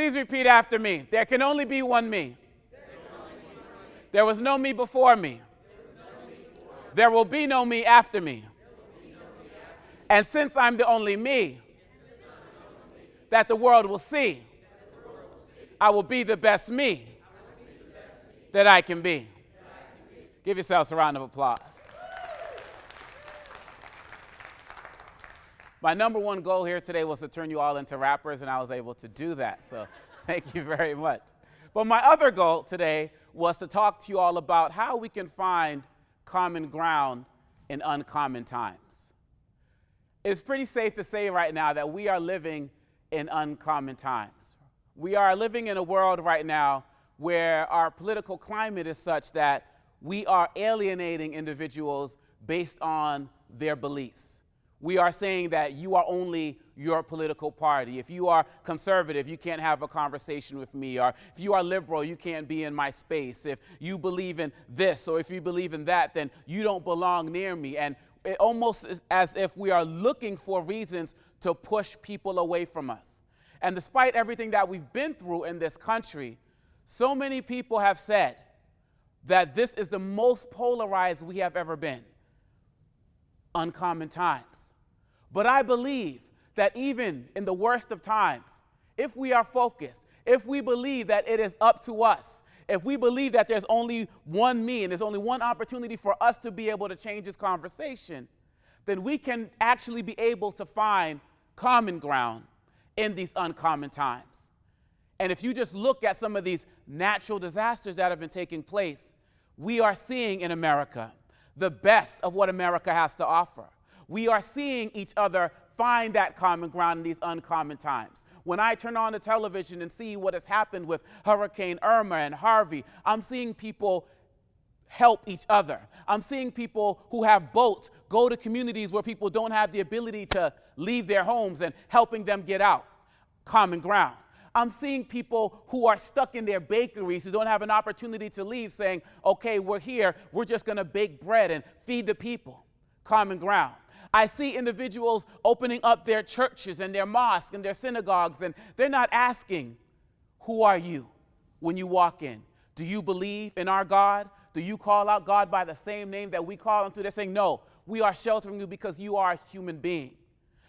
Please repeat after me. There can only be one me. There was no me before me. There will be no me after me. And since I'm the only me that the world will see, I will be the best me that I can be. Give yourselves a round of applause. My number one goal here today was to turn you all into rappers, and I was able to do that, so thank you very much. But my other goal today was to talk to you all about how we can find common ground in uncommon times. It's pretty safe to say right now that we are living in uncommon times. We are living in a world right now where our political climate is such that we are alienating individuals based on their beliefs. We are saying that you are only your political party. If you are conservative, you can't have a conversation with me. Or if you are liberal, you can't be in my space. If you believe in this or if you believe in that, then you don't belong near me. And it almost is as if we are looking for reasons to push people away from us. And despite everything that we've been through in this country, so many people have said that this is the most polarized we have ever been. Uncommon times. But I believe that even in the worst of times, if we are focused, if we believe that it is up to us, if we believe that there's only one me and there's only one opportunity for us to be able to change this conversation, then we can actually be able to find common ground in these uncommon times. And if you just look at some of these natural disasters that have been taking place, we are seeing in America the best of what America has to offer. We are seeing each other find that common ground in these uncommon times. When I turn on the television and see what has happened with Hurricane Irma and Harvey, I'm seeing people help each other. I'm seeing people who have boats go to communities where people don't have the ability to leave their homes and helping them get out. Common ground. I'm seeing people who are stuck in their bakeries who don't have an opportunity to leave saying, okay, we're here, we're just going to bake bread and feed the people. Common ground. I see individuals opening up their churches and their mosques and their synagogues, and they're not asking, who are you when you walk in? Do you believe in our God? Do you call out God by the same name that we call him to? They're saying, no, we are sheltering you because you are a human being.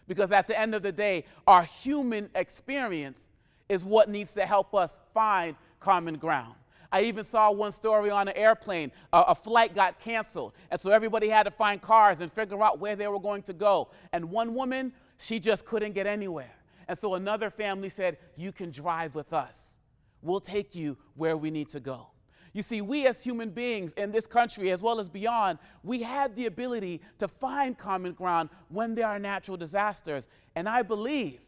Because at the end of the day, our human experience is what needs to help us find common ground. I even saw one story on an airplane. A flight got canceled, and so everybody had to find cars and figure out where they were going to go. And one woman, she just couldn't get anywhere. And so another family said, you can drive with us. We'll take you where we need to go. You see, we as human beings in this country, as well as beyond, we have the ability to find common ground when there are natural disasters. And I believe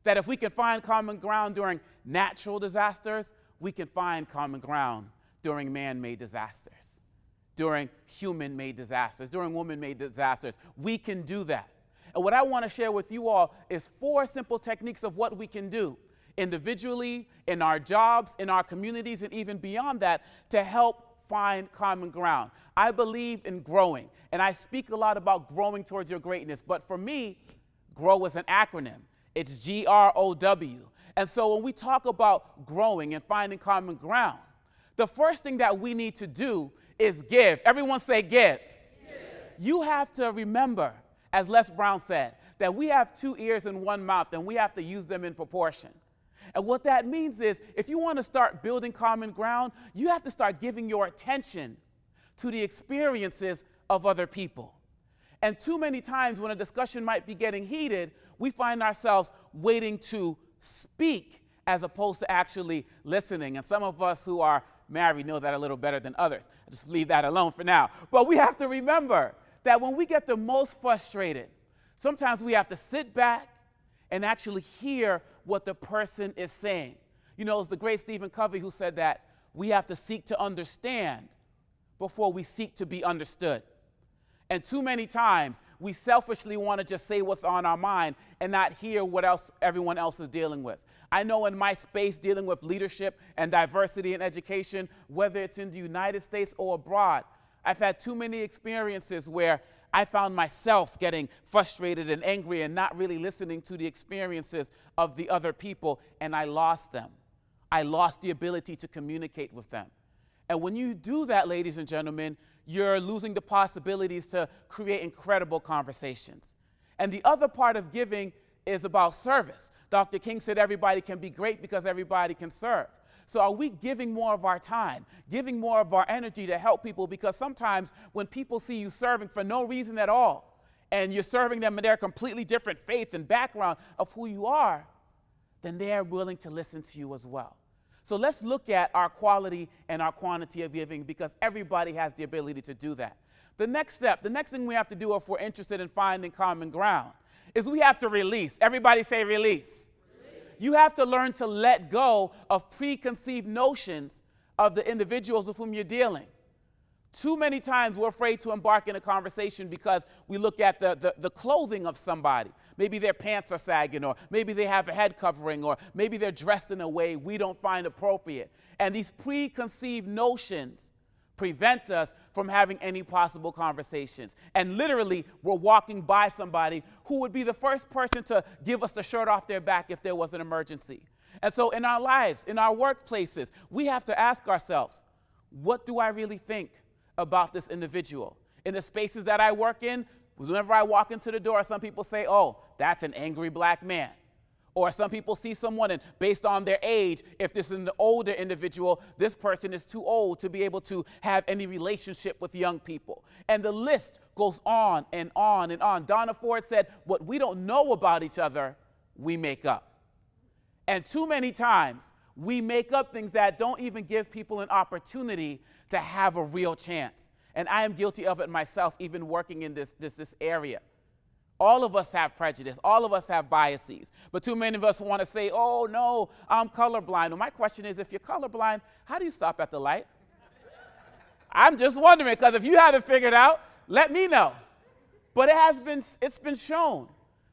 that if we can find common ground during natural disasters, we can find common ground during man-made disasters, during human-made disasters, during woman-made disasters. We can do that. And what I want to share with you all is 4 simple techniques of what we can do individually, in our jobs, in our communities, and even beyond that to help find common ground. I believe in growing, and I speak a lot about growing towards your greatness, but for me, GROW is an acronym. It's G-R-O-W. And so when we talk about growing and finding common ground, the first thing that we need to do is give. Everyone say give. You have to remember, as Les Brown said, that we have 2 ears and 1 mouth, and we have to use them in proportion. And what that means is, if you want to start building common ground, you have to start giving your attention to the experiences of other people. And too many times when a discussion might be getting heated, we find ourselves waiting to speak as opposed to actually listening. And some of us who are married know that a little better than others. I'll just leave that alone for now. But we have to remember that when we get the most frustrated, sometimes we have to sit back and actually hear what the person is saying. You know, it's the great Stephen Covey who said that we have to seek to understand before we seek to be understood. And too many times, we selfishly want to just say what's on our mind and not hear what else everyone else is dealing with. I know in my space dealing with leadership and diversity in education, whether it's in the United States or abroad, I've had too many experiences where I found myself getting frustrated and angry and not really listening to the experiences of the other people, and I lost them. I lost the ability to communicate with them. And when you do that, ladies and gentlemen, you're losing the possibilities to create incredible conversations. And the other part of giving is about service. Dr. King said everybody can be great because everybody can serve. So are we giving more of our time, giving more of our energy to help people? Because sometimes when people see you serving for no reason at all, and you're serving them in their completely different faith and background of who you are, then they're willing to listen to you as well. So let's look at our quality and our quantity of giving, because everybody has the ability to do that. The next step, the next thing we have to do if we're interested in finding common ground, is we have to release. Everybody say release. You have to learn to let go of preconceived notions of the individuals with whom you're dealing. Too many times we're afraid to embark in a conversation because we look at the clothing of somebody. Maybe their pants are sagging, or maybe they have a head covering, or maybe they're dressed in a way we don't find appropriate. And these preconceived notions prevent us from having any possible conversations. And literally, we're walking by somebody who would be the first person to give us the shirt off their back if there was an emergency. And so in our lives, in our workplaces, we have to ask ourselves, what do I really think about this individual? In the spaces that I work in, whenever I walk into the door, some people say, oh, that's an angry black man. Or some people see someone, and based on their age, if this is an older individual, this person is too old to be able to have any relationship with young people. And the list goes on and on and on. Donna Ford said, what we don't know about each other, we make up. And too many times, we make up things that don't even give people an opportunity to have a real chance. And I am guilty of it myself, even working in this area. All of us have prejudice. All of us have biases. But too many of us want to say, oh, no, I'm colorblind. Well, my question is, if you're colorblind, how do you stop at the light? I'm just wondering, because if you haven't figured out, let me know. But it's been shown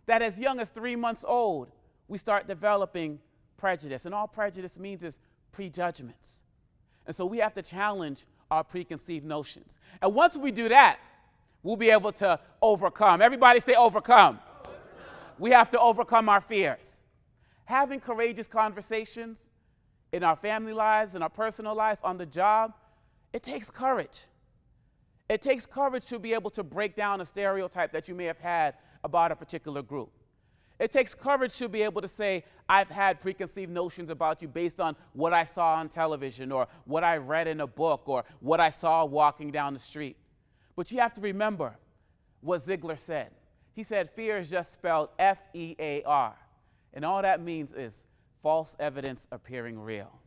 that as young as 3 months old, we start developing prejudice. And all prejudice means is prejudgments. And so we have to challenge our preconceived notions. And once we do that, we'll be able to overcome. Everybody say overcome. We have to overcome our fears. Having courageous conversations in our family lives, in our personal lives, on the job, it takes courage. It takes courage to be able to break down a stereotype that you may have had about a particular group. It takes courage to be able to say, I've had preconceived notions about you based on what I saw on television, or what I read in a book, or what I saw walking down the street. But you have to remember what Ziegler said. He said, fear is just spelled F-E-A-R. And all that means is false evidence appearing real.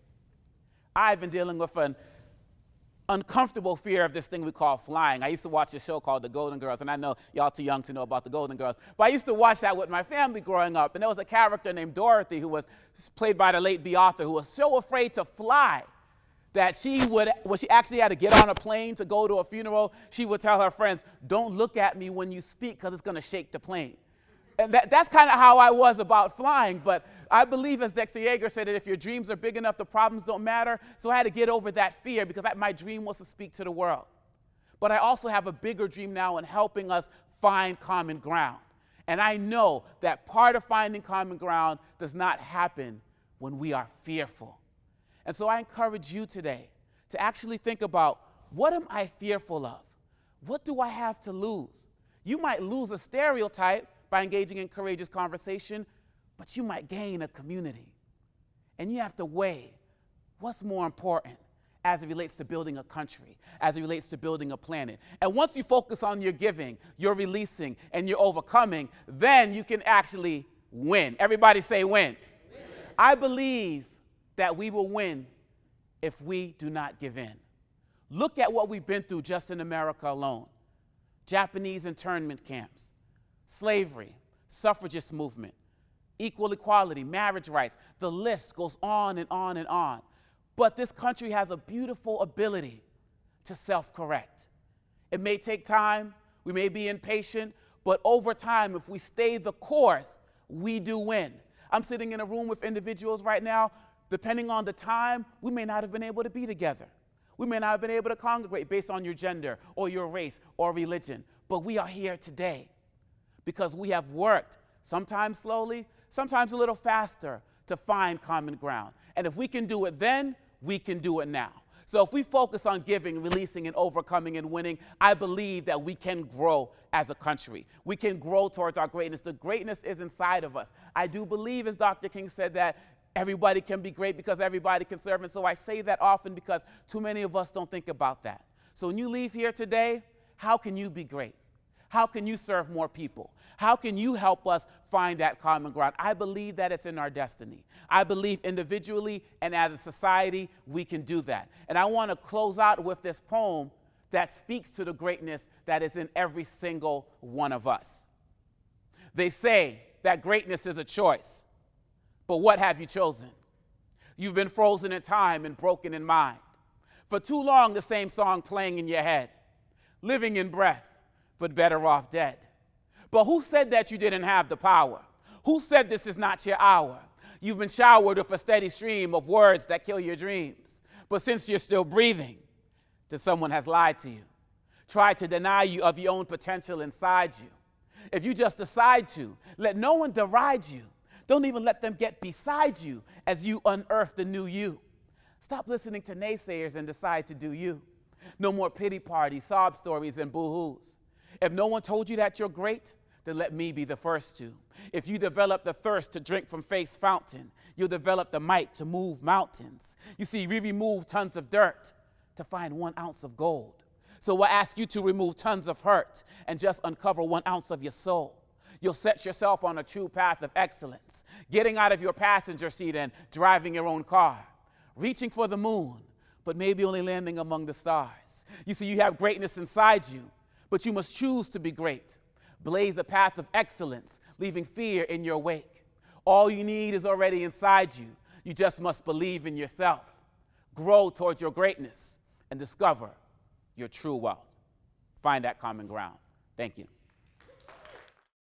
I've been dealing with an uncomfortable fear of this thing we call flying. I used to watch a show called The Golden Girls, and I know y'all too young to know about The Golden Girls, but I used to watch that with my family growing up, and there was a character named Dorothy who was played by the late Bea Arthur, who was so afraid to fly that when she actually had to get on a plane to go to a funeral, she would tell her friends, don't look at me when you speak because it's going to shake the plane. And that's kind of how I was about flying, but I believe, as Dexter Yeager said, that if your dreams are big enough, the problems don't matter. So I had to get over that fear because my dream was to speak to the world. But I also have a bigger dream now in helping us find common ground. And I know that part of finding common ground does not happen when we are fearful. And so I encourage you today to actually think about, what am I fearful of? What do I have to lose? You might lose a stereotype by engaging in courageous conversation, but you might gain a community. And you have to weigh what's more important as it relates to building a country, as it relates to building a planet. And once you focus on your giving, your releasing, and your overcoming, then you can actually win. Everybody say win. I believe that we will win if we do not give in. Look at what we've been through just in America alone. Japanese internment camps, slavery, suffragist movement, equal equality, marriage rights. The list goes on and on and on. But this country has a beautiful ability to self-correct. It may take time, we may be impatient, but over time, if we stay the course, we do win. I'm sitting in a room with individuals right now. Depending on the time, we may not have been able to be together. We may not have been able to congregate based on your gender or your race or religion, but we are here today because we have worked, sometimes slowly, sometimes a little faster, to find common ground. And if we can do it then, we can do it now. So if we focus on giving, releasing, and overcoming and winning, I believe that we can grow as a country. We can grow towards our greatness. The greatness is inside of us. I do believe, as Dr. King said, that everybody can be great because everybody can serve. And so I say that often because too many of us don't think about that. So when you leave here today, how can you be great? How can you serve more people? How can you help us find that common ground? I believe that it's in our destiny. I believe individually and as a society, we can do that. And I want to close out with this poem that speaks to the greatness that is in every single one of us. They say that greatness is a choice, but what have you chosen? You've been frozen in time and broken in mind. For too long, the same song playing in your head, living in breath, but better off dead. But who said that you didn't have the power? Who said this is not your hour? You've been showered with a steady stream of words that kill your dreams. But since you're still breathing, then someone has lied to you, tried to deny you of your own potential inside you. If you just decide to, let no one deride you. Don't even let them get beside you as you unearth the new you. Stop listening to naysayers and decide to do you. No more pity parties, sob stories, and boo-hoos. If no one told you that you're great, then let me be the first to. If you develop the thirst to drink from faith's fountain, you'll develop the might to move mountains. You see, we remove tons of dirt to find 1 ounce of gold. So we'll ask you to remove tons of hurt and just uncover 1 ounce of your soul. You'll set yourself on a true path of excellence, getting out of your passenger seat and driving your own car, reaching for the moon, but maybe only landing among the stars. You see, you have greatness inside you, but you must choose to be great. Blaze a path of excellence, leaving fear in your wake. All you need is already inside you. You just must believe in yourself. Grow towards your greatness and discover your true wealth. Find that common ground. Thank you.